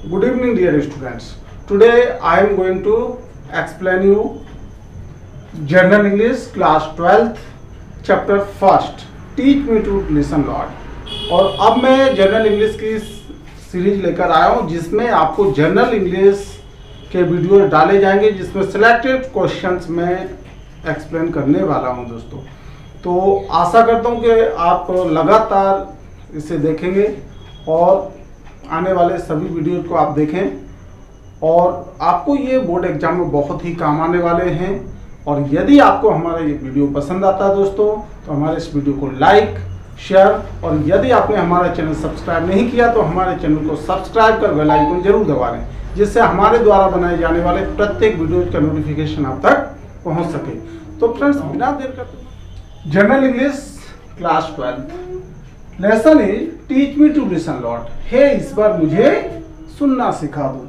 Good evening, dear students. Today I am going to explain you General English class 12th chapter first. Teach me to listen lot. और अब मैं general English की series लेकर आया हूँ जिसमें आपको जनरल इंग्लिश के वीडियो डाले जाएंगे जिसमें सिलेक्टेड क्वेश्चंस में एक्सप्लेन करने वाला हूँ दोस्तों। तो आशा करता हूँ कि आप लगातार इसे देखेंगे और आने वाले सभी वीडियो को आप देखें और आपको ये बोर्ड एग्जाम में बहुत ही काम आने वाले हैं। और यदि आपको हमारा ये वीडियो पसंद आता है दोस्तों तो हमारे इस वीडियो को लाइक शेयर और यदि आपने हमारा चैनल सब्सक्राइब नहीं किया तो हमारे चैनल को सब्सक्राइब कर बेल आइकन जरूर दबा लें जिससे हमारे द्वारा बनाए जाने वाले प्रत्येक वीडियो का नोटिफिकेशन आप तक पहुंच सके। तो फ्रेंड्स बिना देर करते general English class 12 lesson is teach me to listen lot. Hey इस बार मुझे सुनना सिखा दो।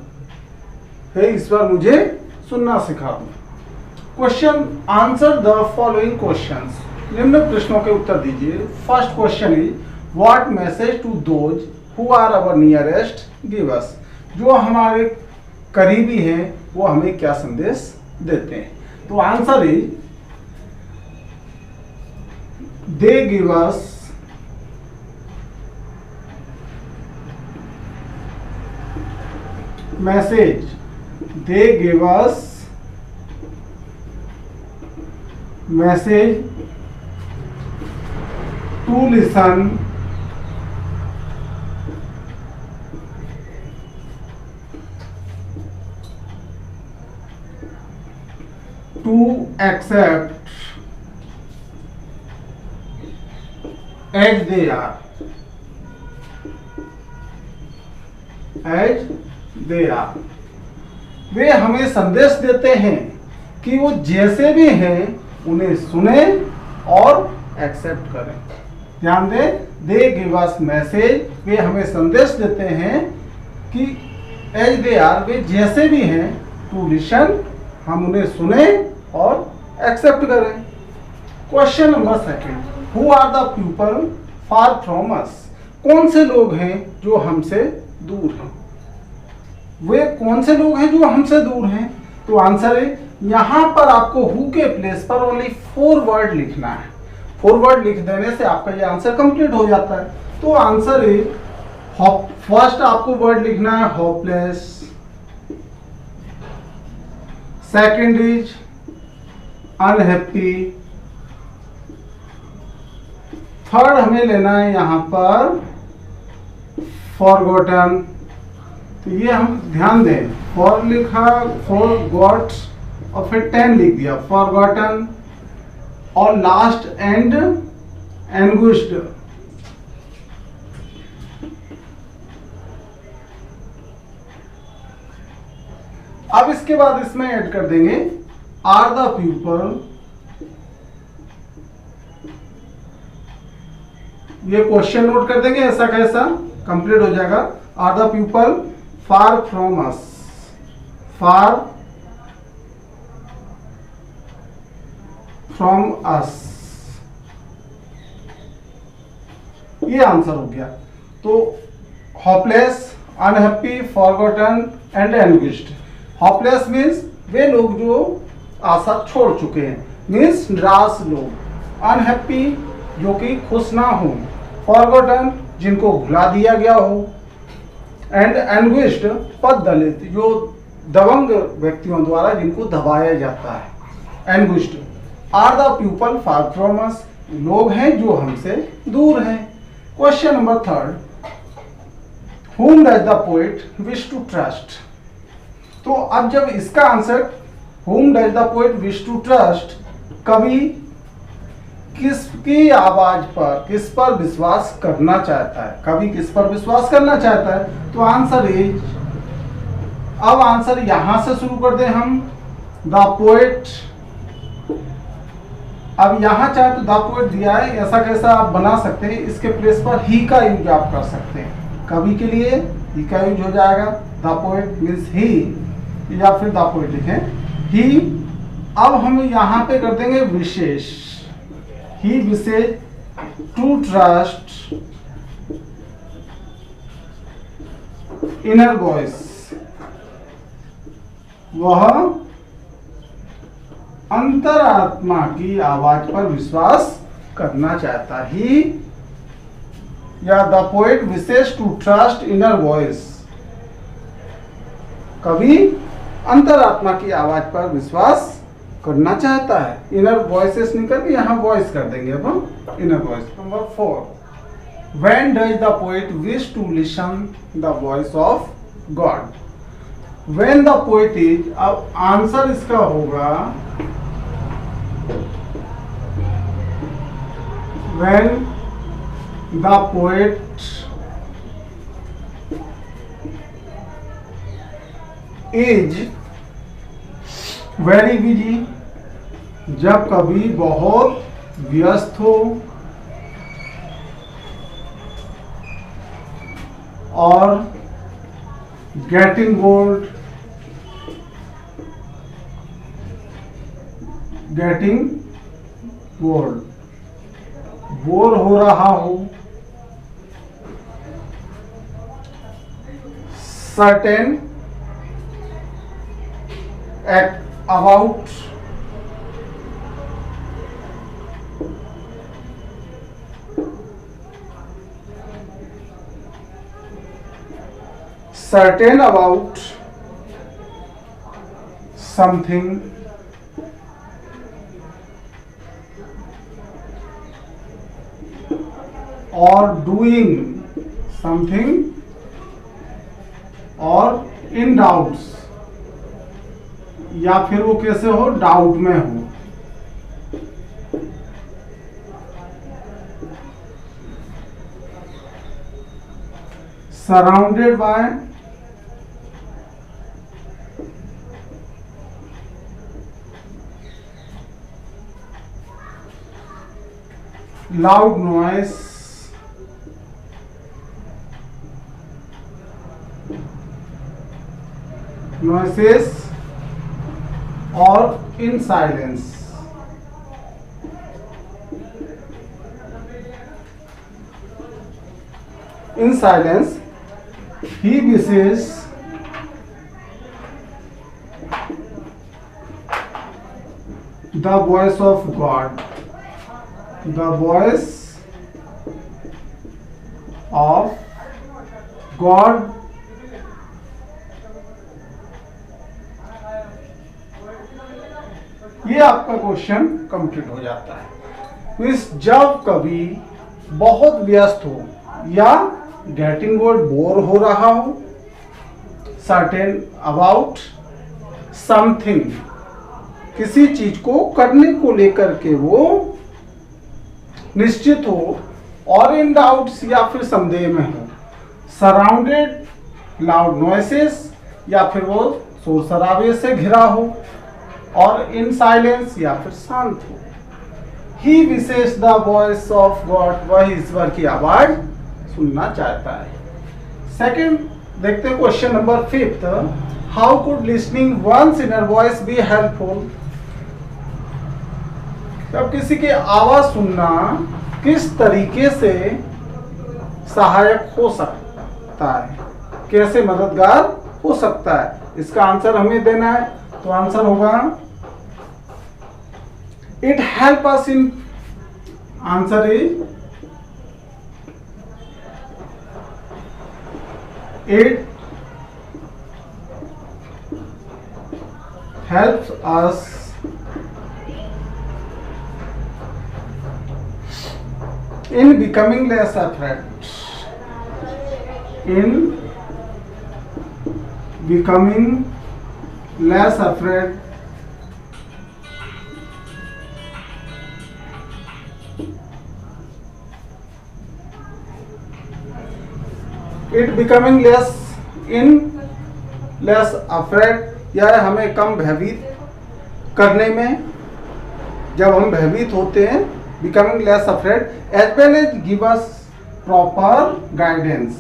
हे इस बार मुझे सुनना सिखा दो। Question answer the following questions. निम्न प्रश्नों के उत्तर दीजिए। First question is what message to those who are our nearest give us. जो हमारे करीबी हैं वो हमें क्या संदेश देते हैं। तो answer is they give us message. They give us message to listen to accept as they are as they are। वे हमें संदेश देते हैं कि वो जैसे भी हैं उन्हें सुने और एक्सेप्ट करें। ध्यान दें, दे गिव अस मैसेज। वे हमें संदेश देते हैं कि एज दे आर, वे जैसे भी हैं, टू लिसन, हम उन्हें सुने और एक्सेप्ट करें। Question number second, who are the people far from us. कौन से लोग हैं जो हमसे दूर हैं। वे कौन से लोग हैं जो हमसे दूर हैं। तो आंसर है यहां पर आपको हु के प्लेस पर ओनली 4 वर्ड लिखना है। 4 वर्ड लिख देने से आपका ये आंसर कंप्लीट हो जाता है। तो आंसर है फर्स्ट आपको वर्ड लिखना है hopeless, second is unhappy, third हमें लेना है यहां पर फॉरगॉटन। तो ये हम ध्यान दें, फॉर लिखा, फॉर गॉट और फिर 10 लिख दिया, फॉरगॉटन और लास्ट एंड एंगुस्ड। अब इसके बाद इसमें ऐड कर देंगे आर द पीपल। ये क्वेश्चन नोट कर देंगे, ऐसा कैसा कंप्लीट हो जाएगा। Are the people far from us, far from us। ये आंसर हो गया। तो hopeless, unhappy, forgotten and anguished. Hopeless means वे लोग जो आशा छोड़ चुके हैं, मीन्स निराश लोग। अनहैप्पी जो कि खुश ना हो। फॉरगॉटन जिनको भुला दिया गया हो। एंड एंग्विश्ड पद दलित, जो दबंग व्यक्तियों द्वारा जिनको दबाया जाता है। Anguished are the people far from us, लोग हैं जो हमसे दूर हैं। Question number third, whom does the poet wish to trust। तो अब जब इसका answer whom does the poet wish to trust, कवि किसकी आवाज पर, किस पर विश्वास करना चाहता है। कवि किस पर विश्वास करना चाहता है। तो आंसर इज, अब आंसर यहां से शुरू कर दें हम, द पोएट। अब यहां चाहे तो द पोएट दिया है, ऐसा कैसा आप बना सकते हैं, इसके प्लेस पर ही का यूज आप कर सकते हैं। कवि के लिए ही का यूज हो जाएगा, द पोएट मीन्स ही, या फिर द पोएट लिखें ही। अब हम यहां पे कर देंगे विशेष, ही विशेष टू ट्रस्ट इनर वॉइस, वह अंतरात्मा की आवाज पर विश्वास करना चाहता ही, या the poet wishes to trust inner voice, कवि अंतरात्मा की आवाज पर विश्वास करना चाहता है। इनर वॉइसेस निकल के यहाँ वॉइस कर देंगे अब हम inner voice. Number 4, when does the poet wish to listen the voice of God? When the poet is, अब आंसर इसका होगा when the poet is very busy, जब कभी बहुत व्यस्त हो, और गेटिंग बोर्ड, बोर हो रहा हो, certain about certain about something, or doing something, or in doubts, या फिर वो कैसे हो, डाउट में हो। Surrounded by loud noises or in silence. In silence, he wishes the voice of God, the voice of God ये आपका question complete हो जाता है। इस जब कभी बहुत व्यस्त हो या गेटिंग बोर हो रहा हो, सर्टेन अबाउट समथिंग, किसी चीज को करने को लेकर के वो निश्चित हो, और इन डाउट्स या फिर संदेह में हो, सराउंडेड लाउड नॉइसेस या फिर वो शोर शराबे से घिरा हो, और इन साइलेंस या फिर शांत हो। ही विशेष द वॉइस ऑफ गॉड, वह ईश्वर की आवाज सुनना चाहता है। सेकंड देखते हैं question number 5, how could listening one's inner voice be helpful? जब किसी की आवाज सुनना किस तरीके से सहायक हो सकता है, कैसे मददगार हो सकता है, इसका आंसर हमें देना है। तो आंसर होगा it help us in, answer is it helps us in becoming less afraid, in becoming less afraid it becoming less in less afraid, यह हमें कम भयभीत करने में, जब हम भयभीत होते हैं, becoming less afraid, as well as give us proper guidance,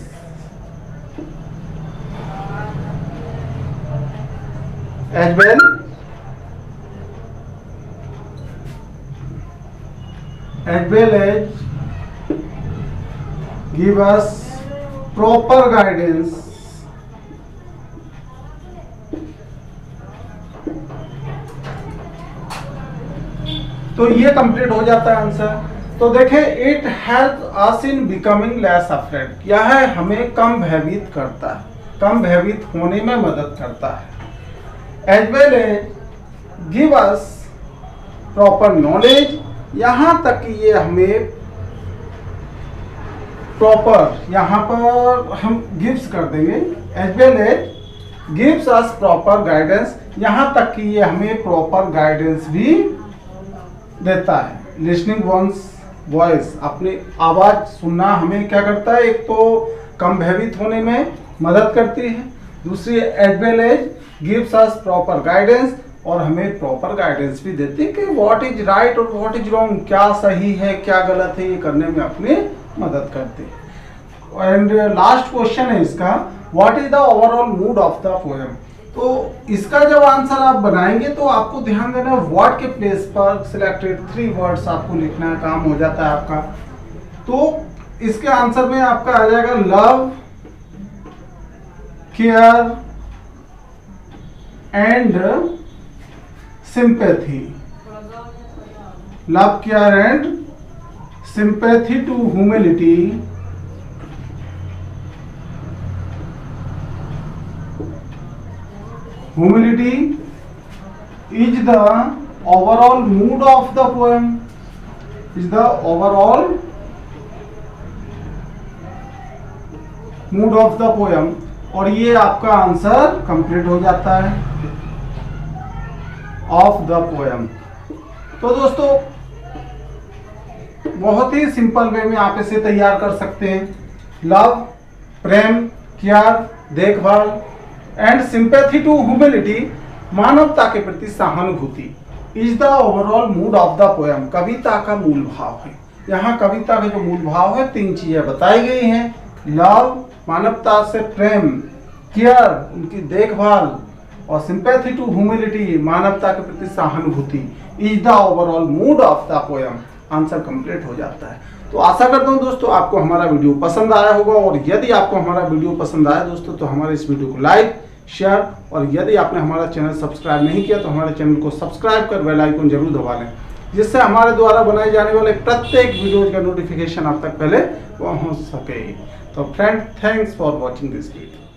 as well as give us proper guidance तो ये कंप्लीट हो जाता है आंसर। तो देखें, it help us in becoming less afraid, क्या है, हमें कम भयभीत करता है, कम भयभीत होने में मदद करता है। As well as give us proper knowledge, यहाँ तक कि ये हमें प्रॉपर, यहाँ पर हम गिव्स कर देंगे, as well as gives us proper guidance, यहाँ तक कि ये हमें प्रॉपर गाइडेंस भी देता है। लिसनिंग वंस वॉइस, अपनी आवाज सुनना हमें क्या करता है, एक तो कम भयभीत होने में मदद करती है, दूसरी as well as gives us proper guidance, और हमें प्रॉपर गाइडेंस भी देती है कि व्हाट इज राइट और व्हाट इज रॉन्ग, क्या सही है क्या गलत है, ये करने में अपनी मदद करती है। एंड लास्ट क्वेश्चन है इसका, what is the overall mood of the poem. तो इसका जब आंसर आप बनाएंगे तो आपको ध्यान देना है व्हाट के प्लेस पर सिलेक्टेड 3 वर्ड्स आपको लिखना है, काम हो जाता है आपका। तो इसके आंसर में आपका आ जाएगा love, care and sympathy. Love, care and sympathy to humility, humility is the overall mood of the poem, is the overall mood of the poem, और ये आपका आंसर कंप्लीट हो जाता है ऑफ द पोएम। तो दोस्तों बहुत ही सिंपल वे में आप इसे तैयार कर सकते हैं। लव, प्रेम, केयर, देखभाल, एंड सिंपैथी टू ह्यूमिलिटी, मानवता के प्रति सहानुभूति, is the overall mood of the poem, कविता का मूल भाव है। यहाँ कविता का जो मूल भाव है 3 चीजें बताई गई हैं, लव, मानवता से प्रेम, केयर, उनकी देखभाल, और सिंपैथी टू ह्यूमिलिटी, मानवता के प्रति सहानुभूति, is the overall mood of the poem. Answer complete हो जाता है। तो आशा करता हूँ दोस्तों आपको हमारा वीडियो पसंद आया होगा, और यदि आपको हमारा वीडियो पसंद आया दोस्तों तो हमारे इस वीडियो को लाइक, शेयर, और यदि आपने हमारा चैनल सब्सक्राइब नहीं किया तो हमारे चैनल को सब्सक्राइब कर बेल आइकन जरूर दबा लें, जिससे हमारे द्वारा बनाए जाने वाले प्रत्येक वीडियो का नोटिफिकेशन आप तक पहले पहुंच सके। तो friend, thanks for watching this video.